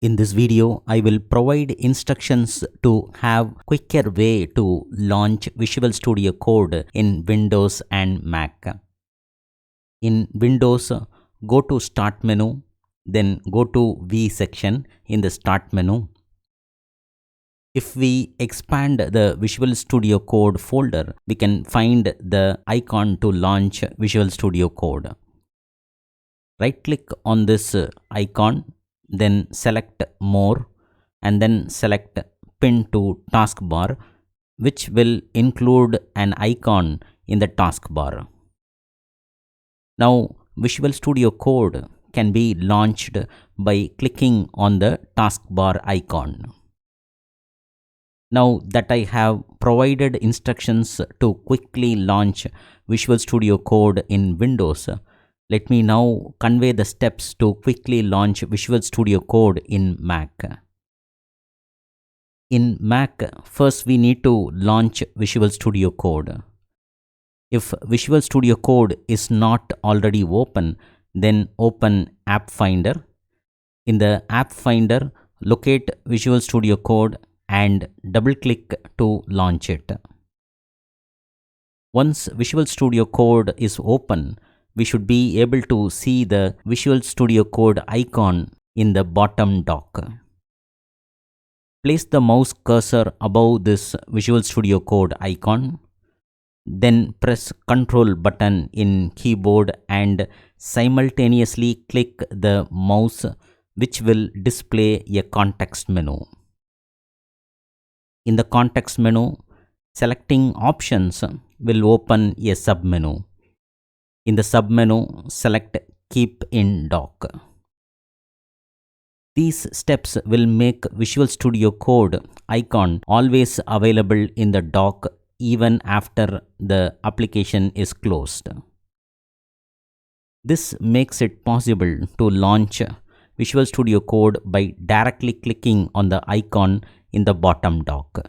In this video, I will provide instructions to have quicker way to launch Visual Studio Code in Windows and Mac. In Windows, go to Start menu, then go to V section in the Start menu. If we expand the Visual Studio Code folder, we can find the icon to launch Visual Studio Code. Right click on this icon, then select More and then select Pin to Taskbar, which will include an icon in the taskbar. Now Visual Studio Code can be launched by clicking on the taskbar icon. Now that I have provided instructions to quickly launch Visual Studio Code in Windows, let me now convey the steps to quickly launch Visual Studio Code in Mac. In Mac, first we need to launch Visual Studio Code. If Visual Studio Code is not already open, then open App Finder. In the App Finder, locate Visual Studio Code and double-click to launch it. Once Visual Studio Code is open, we should be able to see the Visual Studio Code icon in the bottom dock. Place the mouse cursor above this Visual Studio Code icon. Then press Ctrl button in keyboard and simultaneously click the mouse, which will display a context menu. In the context menu, selecting options will open a submenu. In the submenu, select Keep in Dock. These steps will make Visual Studio Code icon always available in the dock even after the application is closed. This makes it possible to launch Visual Studio Code by directly clicking on the icon in the bottom dock.